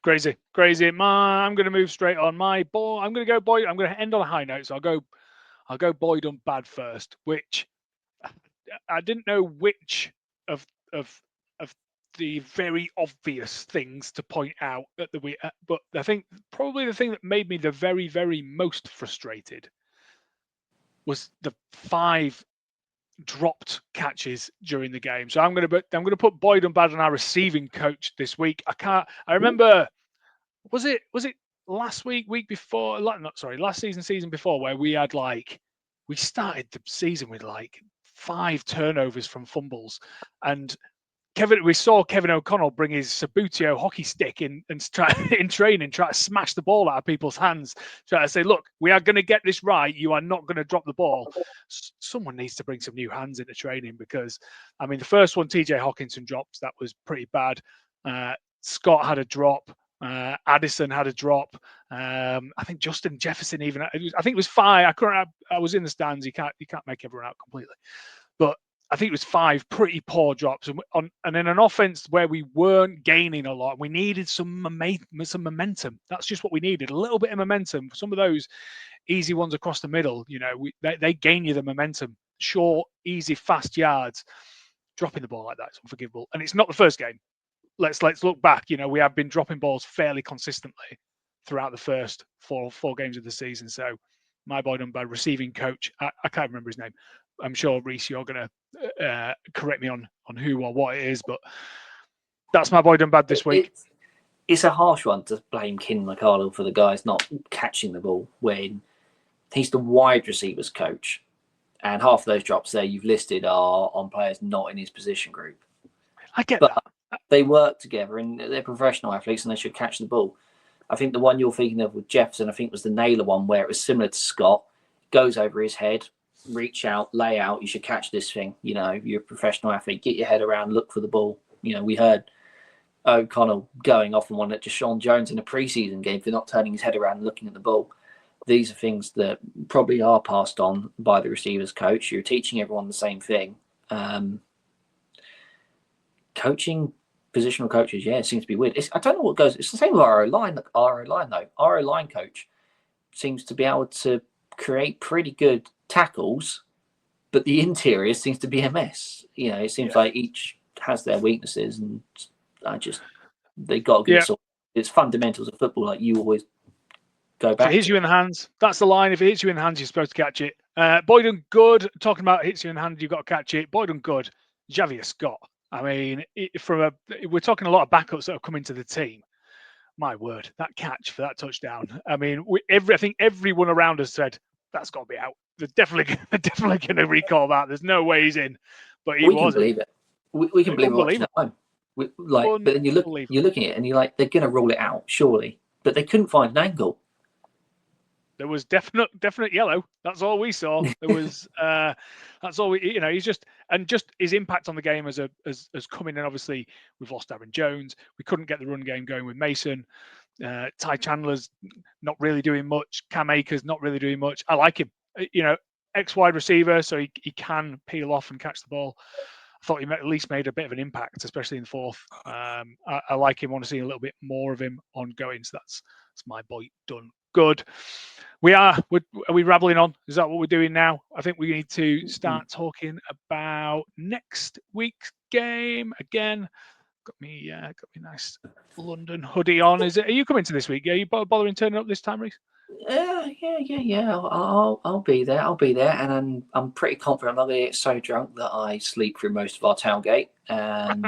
Crazy. I'm going to move straight on. I'm going to go Boyd. I'm going to end on a high note, so I'll go Boyd on bad first, which I didn't know which of the very obvious things to point out at the week, but I think probably the thing that made me the very, very most frustrated was the 5 dropped catches during the game. So I'm going to put Boyd and Bad on our receiving coach this week. I remember, was it last week before? Last season before, where we had we started the season with 5 turnovers from fumbles, and we saw Kevin O'Connell bring his Sabutio hockey stick in training, try to smash the ball out of people's hands, try to say, look, we are going to get this right. You are not going to drop the ball. Someone needs to bring some new hands into training, because, I mean, the first one TJ Hawkinson dropped, that was pretty bad. Scott had a drop. Addison had a drop. I think Justin Jefferson I think it was 5. I was in the stands. You can't make everyone out completely. But I think it was 5 pretty poor drops, and in an offense where we weren't gaining a lot, we needed some momentum. That's just what we needed, a little bit of momentum. Some of those easy ones across the middle, they gain you the momentum. Short, easy, fast yards. Dropping the ball like that is unforgivable, and it's not the first game. Let's look back. We have been dropping balls fairly consistently throughout the first four games of the season. So my boy number receiving coach, I can't remember his name. I'm sure, Reese, you're going to correct me on who or what it is, but that's my boy done bad this week. It's a harsh one to blame Ken McCardle for the guys not catching the ball when he's the wide receivers coach, and half of those drops there you've listed are on players not in his position group. I get that. They work together and they're professional athletes and they should catch the ball. I think the one you're thinking of with Jefferson, I think was the Naylor one, where it was similar to Scott. Goes over his head, reach out, lay out, you should catch this thing. You're a professional athlete, get your head around, look for the ball. We heard O'Connell going off on one at Deshaun Jones in a preseason game for not turning his head around and looking at the ball. These are things that probably are passed on by the receivers coach. You're teaching everyone the same thing. Coaching, positional coaches, it seems to be weird. I don't know what goes. It's the same with our line. Our line though, our line coach seems to be able to create pretty good tackles, but the interior seems to be a mess. It seems like each has their weaknesses, and they got to get it's fundamentals of football. Like you always go back. If it hits you in the hands, that's the line. If it hits you in the hands, you're supposed to catch it. Boyd and Good, talking about hits you in the hand, you've got to catch it. Boyd and Good, Javier Scott. I mean, we're talking a lot of backups that have come into the team. My word, that catch for that touchdown. I mean, I think everyone around us said that's got to be out. They're definitely going to recall that. There's no way he's in, but he wasn't. Believe it. We can believe it. But then you're looking at it and you're like, they're going to rule it out, surely. But they couldn't find an angle. There was definite yellow. That's all we saw. There was that's all we. He's just his impact on the game has coming in. Obviously, we've lost Aaron Jones. We couldn't get the run game going with Mason. Ty Chandler's not really doing much. Cam Akers not really doing much. I like him. Ex-wide receiver, so he can peel off and catch the ball. I thought he at least made a bit of an impact, especially in the fourth. I like him. Want to see a little bit more of him ongoing. So that's my boy done good. Are we rambling on? Is that what we're doing now? I think we need to start talking about next week's game again. Got me nice London hoodie on. Are you coming to this week? Are you bothering turning up this time, Reese? Yeah. I'll be there. And I'm pretty confident I'm not going to get so drunk that I sleep through most of our tailgate. And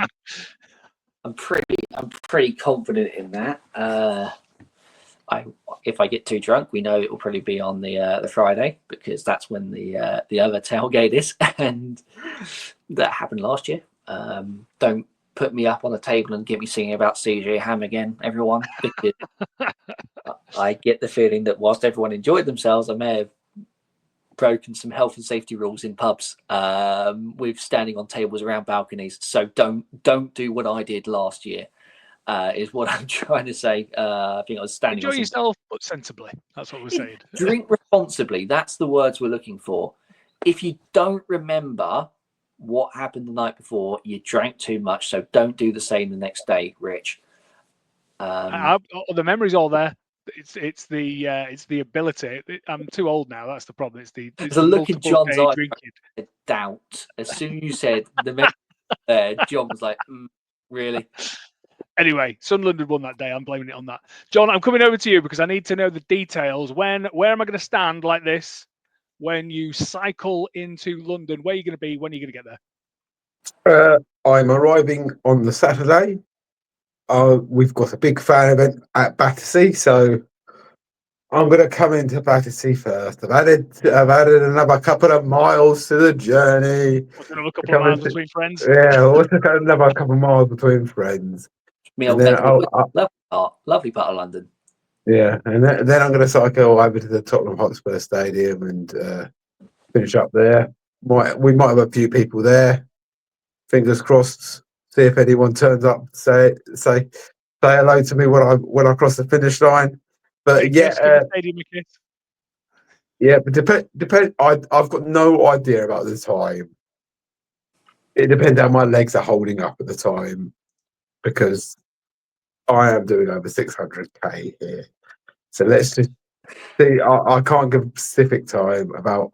I'm pretty confident in that. If I get too drunk, we know it will probably be on the Friday, because that's when the other tailgate is, and that happened last year. Don't put me up on a table and get me singing about CJ Ham again, everyone, because I get the feeling that whilst everyone enjoyed themselves, I may have broken some health and safety rules in pubs with standing on tables around balconies. So don't do what I did last year. Is what I'm trying to say. I think I was standing. Enjoy yourself, but sensibly. That's what we're saying. Drink responsibly. That's the words we're looking for. If you don't remember what happened the night before, you drank too much. So don't do the same the next day, Rich. The memory's all there. It's the ability. I'm too old now. That's the problem. It's the look in multiple John's day eye. drinking. Doubt. As soon as you said the men there, John was like, really? Anyway, Sunderland had won that day. I'm blaming it on that. John, I'm coming over to you because I need to know the details. Where am I going to stand like this when you cycle into London? Where are you going to be? When are you going to get there? I'm arriving on the Saturday. We've got a big fan event at Battersea, so I'm going to come into Battersea first. I've added another couple of miles to the journey. What's another couple of miles between friends? Yeah, another couple of miles between friends. Lovely part of London. Yeah, and then I'm going to cycle over to the Tottenham Hotspur Stadium and finish up there. We might have a few people there. Fingers crossed. See if anyone turns up. Say hello to me when I cross the finish line. But yeah, but depend. I've got no idea about the time. It depends how my legs are holding up at the time, because I am doing over 600k here. So let's just see. I can't give a specific time about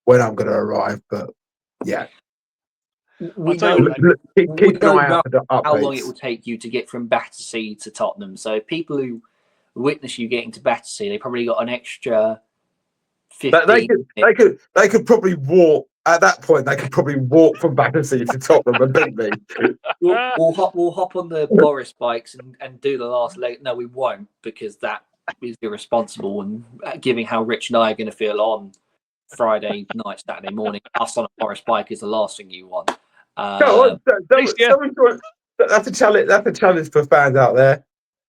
when I'm going to arrive, but yeah. We don't Keep an eye out for the updates. How long it will take you to get from Battersea to Tottenham. So people who witness you getting to Battersea, they probably got an extra 15. They could probably walk. At that point, they could probably walk from Battersea to Tottenham and beat me. We'll hop on the Boris bikes and do the last leg. No, we won't, because that is irresponsible, and giving how Rich and I are going to feel on Friday night, Saturday morning, us on a Boris bike is the last thing you want. That's a challenge. That's a challenge for fans out there.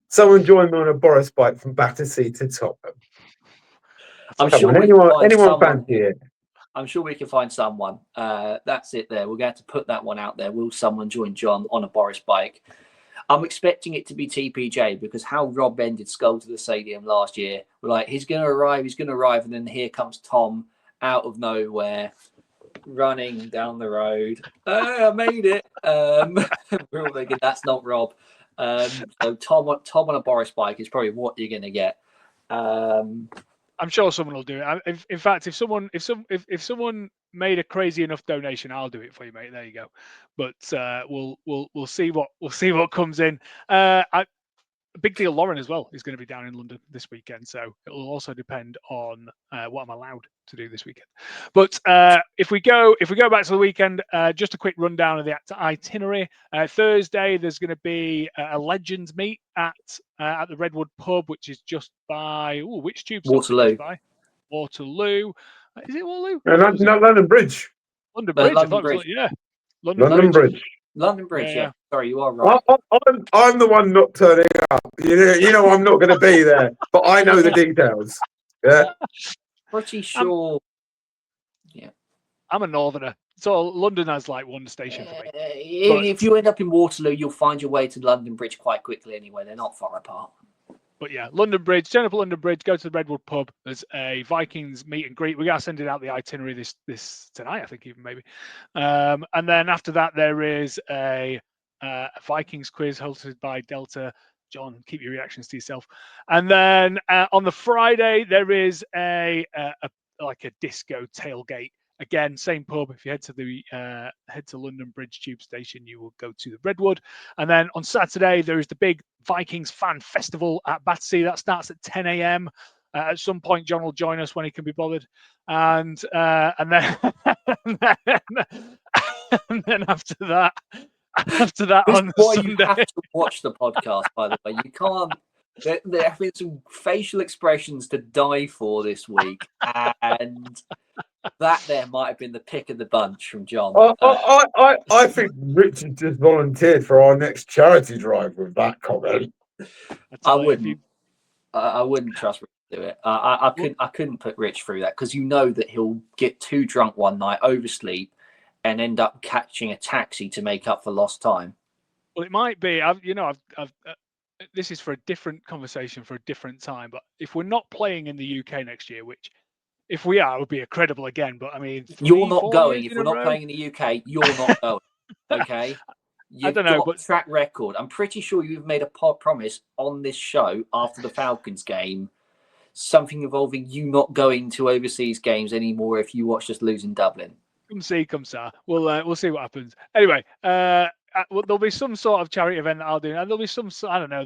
Someone join me on a Boris bike from Battersea to Tottenham. I'm sure anyone fancy it. I'm sure we can find someone. That's it there. We're going to put that one out there. Will someone join John on a Boris bike? I'm expecting it to be TPJ, because how Rob ended Skull to the Stadium last year, we're like, he's going to arrive. And then here comes Tom out of nowhere, running down the road. I made it. We're all thinking that's not Rob. So Tom on a Boris bike is probably what you're going to get. I'm sure someone will do it. In fact, if someone made a crazy enough donation, I'll do it for you, mate. There you go. But we'll see what comes in. Big Deal Lauren as well is going to be down in London this weekend, so it will also depend on what I'm allowed to do this weekend. But if we go back to the weekend, just a quick rundown of the itinerary. Thursday, there's going to be a Legends meet at the Redwood Pub, which is just by which tube stop? Waterloo. Waterloo. Is it Waterloo? No, London Bridge. London Bridge. London Bridge. London Bridge. London Bridge, yeah. Sorry, you are right. I'm the one not turning up. You know I'm not going to be there, but I know the details. Yeah. Pretty sure. Yeah. I'm a northerner, so London has like one station for me. If you end up in Waterloo, you'll find your way to London Bridge quite quickly anyway. They're not far apart. But yeah, London Bridge, turn up at London Bridge, go to the Redwood Pub. There's a Vikings meet and greet. We got sending out the itinerary this tonight, I think, even maybe. And then after that, there is a Vikings quiz hosted by Delta. John, keep your reactions to yourself. And then on the Friday, there is a disco tailgate. Again, same pub. If you head to London Bridge Tube Station, you will go to the Redwood. And then on Saturday, there is the big Vikings fan festival at Battersea. That starts at 10 a.m. At some point, John will join us when he can be bothered. And then and then after that on Sunday, you have to watch the podcast. By the way, you can't. There have been some facial expressions to die for this week, and that there might have been the pick of the bunch from John. I think Richard just volunteered for our next charity drive with that comment. I wouldn't trust Rich to do it. I couldn't put Rich through that, because you know that he'll get too drunk one night, oversleep, and end up catching a taxi to make up for lost time. Well, it might be. This is for a different conversation for a different time. But if we're not playing in the UK next year, which if we are, it would be incredible again. But I mean, you're not going. If we're not playing in the UK, you're not going. Okay. You've don't know, got but track record. I'm pretty sure you've made a promise on this show after the Falcons game, something involving you not going to overseas games anymore if you watch us lose in Dublin. come see. We'll see what happens. Anyway, there'll be some sort of charity event that I'll do, and there'll be some. I don't know.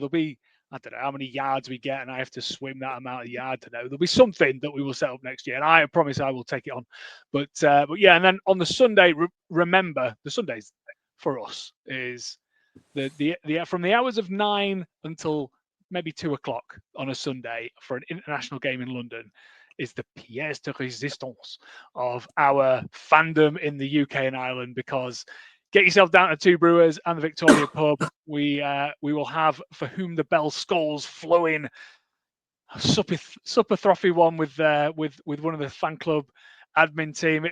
I don't know how many yards we get, and I have to swim that amount of yard to know. There'll be something that we will set up next year, and I promise I will take it on. But yeah, and then on the Sunday, remember the Sundays for us is the from the hours of 9 until maybe 2 o'clock on a Sunday for an international game in London is the pièce de résistance of our fandom in the UK and Ireland, because get yourself down to Two Brewers and the Victoria pub. We will have For Whom the Bell Skulls flowing, super trophy one with one of the fan club admin team.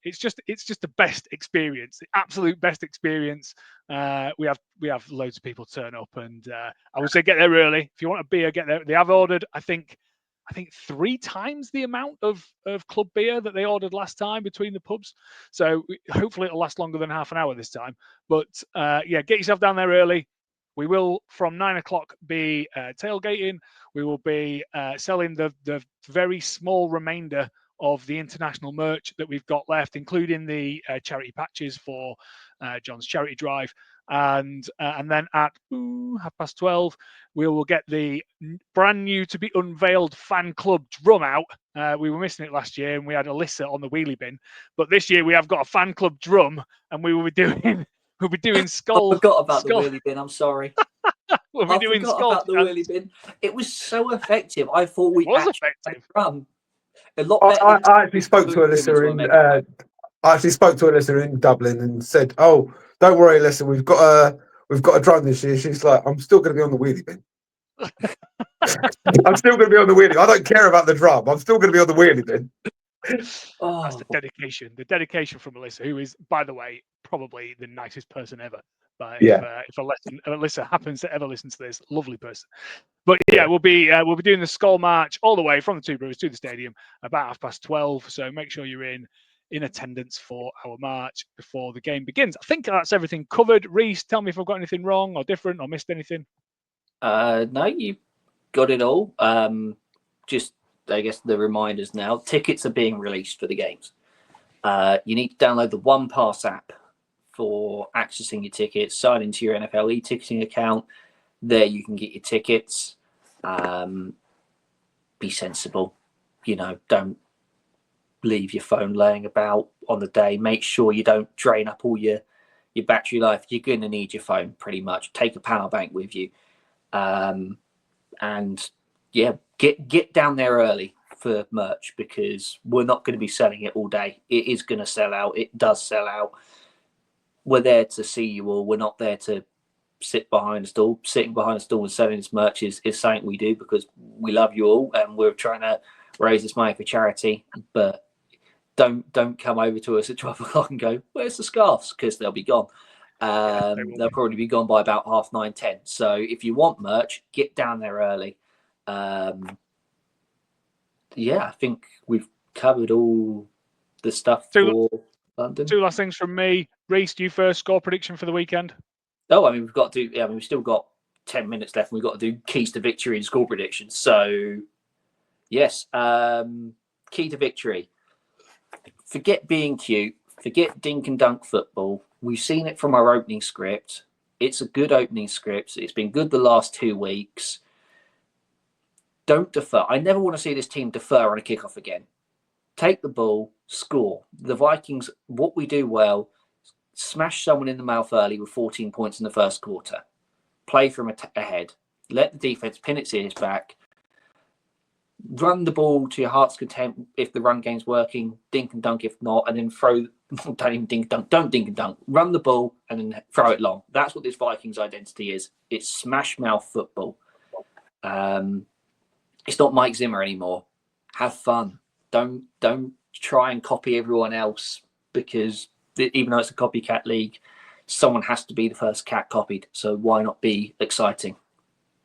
It's just the best experience, the absolute best experience. We have loads of people turn up, and I would say get there early if you want a beer. Get there. They have ordered, I think 3 times the amount of club beer that they ordered last time between the pubs. So hopefully it'll last longer than half an hour this time. But yeah, get yourself down there early. We will, from 9 o'clock, be tailgating. We will be selling the very small remainder of the international merch that we've got left, including the charity patches for John's charity drive. And then at 12:30, we will get the brand new to be unveiled fan club drum out. We were missing it last year, and we had Alyssa on the wheelie bin. But this year we have got a fan club drum, and we will be doing skull. I forgot about the wheelie bin. I'm sorry. We'll be doing forgot skull about the wheelie bin. It was so effective. I thought we was actually effective. Run a lot better. I actually spoke to Alyssa in Dublin and said, "Oh, don't worry, Alyssa, we've got a drum this year." She's like, "I'm still going to be on the wheelie bin. I'm still going to be on the wheelie. I don't care about the drum. I'm still going to be on the wheelie bin." That's the dedication from Alyssa, who is, by the way, probably the nicest person ever. But if Alyssa happens to ever listen to this, lovely person. But yeah, we'll be doing the Skull March all the way from the Two Brewers to the stadium about 12:30. So make sure you're in attendance for our march before the game begins. I think that's everything covered. Reese, tell me if I've got anything wrong or different or missed anything. No, you got it all. Just, I guess, the reminders now. Tickets are being released for the games. You need to download the One Pass app for accessing your tickets. Sign into your NFL e-ticketing account. There you can get your tickets. Be sensible. Don't leave your phone laying about on the day. Make sure you don't drain up all your battery life. You're going to need your phone pretty much. Take a power bank with you. And yeah, get down there early for merch, because we're not going to be selling it all day. It is going to sell out. It does sell out. We're there to see you all. We're not there to sit behind a stall. Sitting behind a stall and selling this merch is something we do because we love you all, and we're trying to raise this money for charity. But don't come over to us at 12 o'clock and go, "Where's the scarves?" Because they'll be gone. They'll probably be gone by about 9:30, 10. So if you want merch, get down there early. Yeah, I think we've covered all the stuff for London. 2 last things from me. Reese, do you first score prediction for the weekend? Oh, I mean, we've got to do. We've still got 10 minutes left, and we've got to do keys to victory and score predictions. So, yes, key to victory. Forget being cute. Forget dink and dunk football. We've seen it from our opening script. It's a good opening script. It's been good the last 2 weeks. Don't defer. I never want to see this team defer on a kickoff again. Take the ball, score. The Vikings, what we do well, smash someone in the mouth early with 14 points in the first quarter. Play from ahead. Let the defense pin its ears back. Run the ball to your heart's content if the run game's working. Dink and dunk if not, and then throw. Don't even dink and dunk. Don't dink and dunk. Run the ball and then throw it long. That's what this Vikings identity is. It's smash mouth football. It's not Mike Zimmer anymore. Have fun. Don't try and copy everyone else, because even though it's a copycat league, someone has to be the first cat copied. So why not be exciting?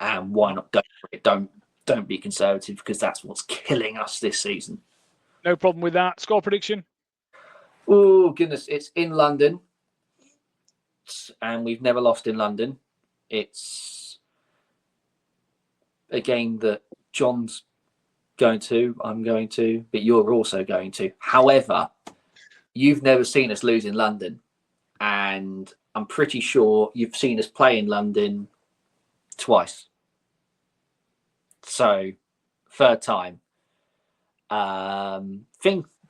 And why not go for it? Don't be conservative, because that's what's killing us this season. No problem with that. Score prediction? Oh, goodness. It's in London. and we've never lost in London. It's a game that John's going to, I'm going to, but you're also going to. However, you've never seen us lose in London, and I'm pretty sure you've seen us play in London twice. So, third time.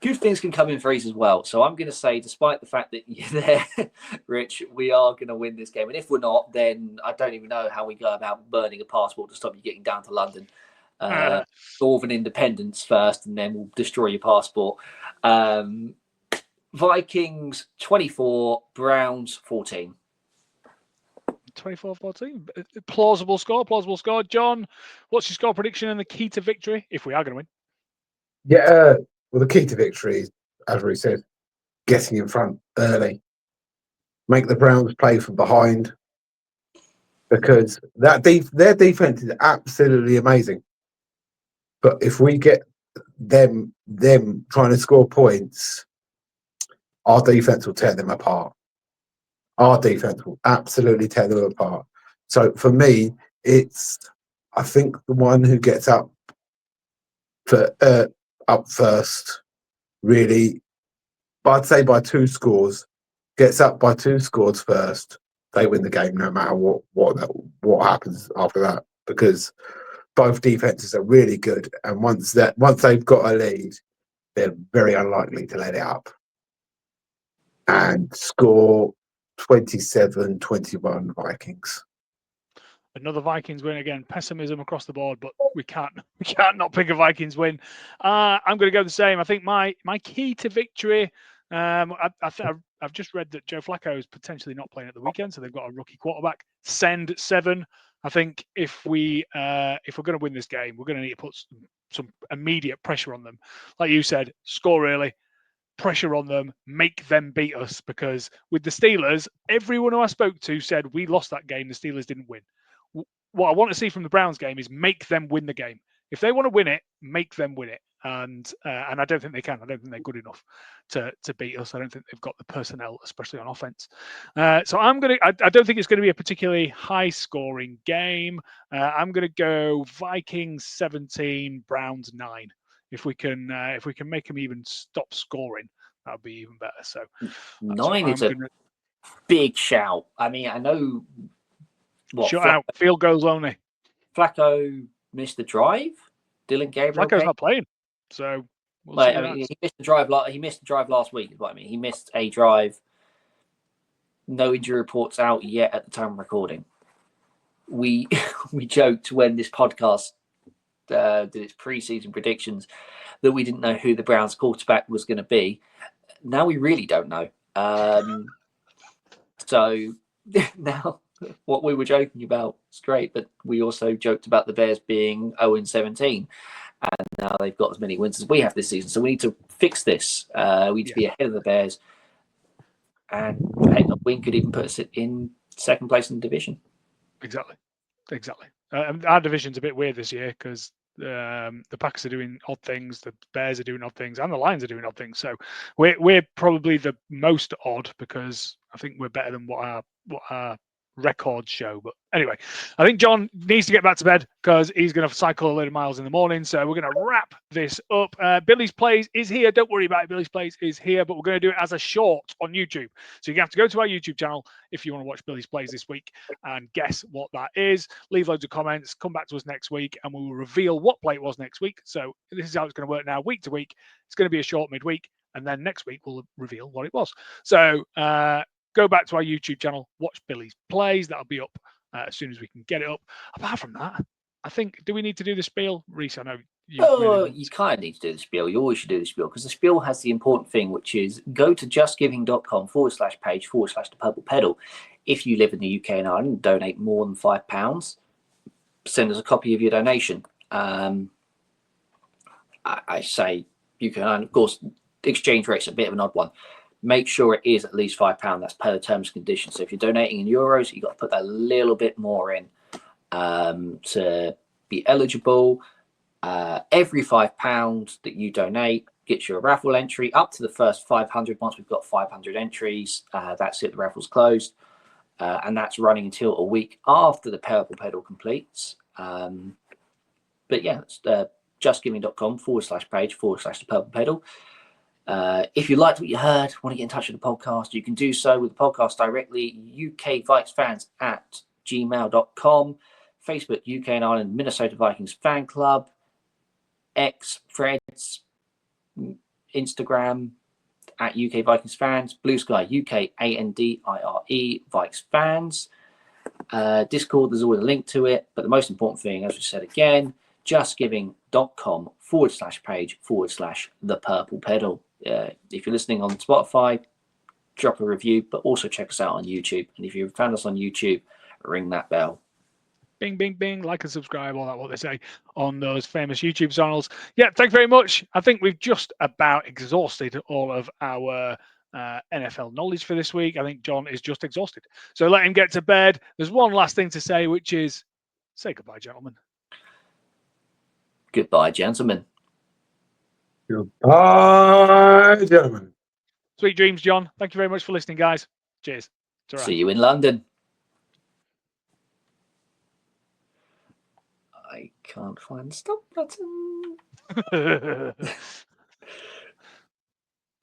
Good things can come in threes as well. So I'm going to say, despite the fact that you're there, Rich, we are going to win this game. And if we're not, then I don't even know how we go about burning a passport to stop you getting down to London. Northern independence first, and then we'll destroy your passport. Vikings 24, Browns 14. 24-14. Plausible score. John, what's your score prediction and the key to victory if we are going to win? Yeah, well, the key to victory is, as we said, getting in front early. Make the Browns play from behind, because their defense is absolutely amazing. But if we get them trying to score points, our defense will tear them apart. Our defense will absolutely tear them apart. So for me, I think the one who gets up first, really, I'd say by 2 scores, gets up by 2 scores first, they win the game no matter what happens after that, because both defenses are really good, and once they've got a lead, they're very unlikely to let it up and score 27-21 Vikings. Another Vikings win again. Pessimism across the board, but we can't not pick a Vikings win. I'm going to go the same. I think my key to victory. I've just read that Joe Flacco is potentially not playing at the weekend, so they've got a rookie quarterback. Send 7. I think if we're going to win this game, we're going to need to put some immediate pressure on them. Like you said, score early, pressure on them, make them beat us. Because with the Steelers, everyone who I spoke to said we lost that game. The Steelers didn't win. What I want to see from the Browns game is make them win the game. If they want to win it, make them win it. And I don't think they can. I don't think they're good enough to beat us. I don't think they've got the personnel, especially on offense. So I don't think it's going to be a particularly high-scoring game. I'm going to go Vikings 17, Browns 9. If we can make them even stop scoring, that would be even better. So 9 is a big shout. I mean, I know. Shut out. Field goals only. Flacco missed the drive. Dylan Gabriel. Flacco's not playing, so he missed the drive. He missed the drive last week. Is what I mean. He missed a drive. No injury reports out yet at the time of recording. We joked when this podcast did its preseason predictions that we didn't know who the Browns quarterback was going to be. Now we really don't know. So now. What we were joking about is great, but we also joked about the Bears being 0-17, and now they've got as many wins as we have this season. So we need to fix this. We need to be ahead of the Bears, and a win could even put us in second place in the division. Exactly. Our division's a bit weird this year because the Packers are doing odd things, the Bears are doing odd things, and the Lions are doing odd things. So we're probably the most odd because I think we're better than what our records show. But anyway, I think John needs to get back to bed because he's going to cycle a load of miles in the morning. So we're going to wrap this up. Billy's Plays is here. Don't worry about it. Billy's Plays is here, but we're going to do it as a short on YouTube. So you're going to have to go to our YouTube channel if you want to watch Billy's Plays this week and guess what that is. Leave loads of comments. Come back to us next week and we will reveal what play it was next week. So this is how it's going to work now. Week to week, it's going to be a short midweek. And then next week, we'll reveal what it was. So, go back to our YouTube channel, watch Billy's Plays. That'll be up as soon as we can get it up. Apart from that, I think, do we need to do the spiel? Reese, I know you kind of need to do the spiel. You always should do the spiel because the spiel has the important thing, which is go to justgiving.com/page/the Purple Pedal. If you live in the UK and Ireland, donate more than £5. Send us a copy of your donation. I say you can, and of course, the exchange rate's a bit of an odd one. Make sure it is at least £5. That's per the terms and conditions. So if you're donating in euros, you've got to put that little bit more in to be eligible. Every £5 that you donate gets you a raffle entry up to the first 500. Once we've got 500 entries, that's it. The raffle's closed. and that's running until a week after the Purple Pedal completes. But yeah, it's justgiving.com/page/the Purple Pedal. If you liked what you heard, want to get in touch with the podcast, you can do so with the podcast directly, ukvikesfans@gmail.com, Facebook, UK and Ireland, Minnesota Vikings Fan Club, X, Threads, Instagram, at UK Vikings Fans, Blue Sky, UKANDIRE, Vikes Fans. Discord, there's always a link to it, but the most important thing, as we said again, justgiving.com/page/the Purple Pedal. If you're listening on Spotify, drop a review, but also check us out on YouTube. And if you've found us on YouTube, ring that bell. Bing, bing, bing, like and subscribe, all that what they say on those famous YouTube channels. Yeah, thank you very much. I think we've just about exhausted all of our NFL knowledge for this week. I think John is just exhausted. So let him get to bed. There's one last thing to say, which is say goodbye, gentlemen. Goodbye, gentlemen. Goodbye, gentlemen. Sweet dreams, John. Thank you very much for listening, guys. Cheers. Ta-ra. See you in London. I can't find the stop button.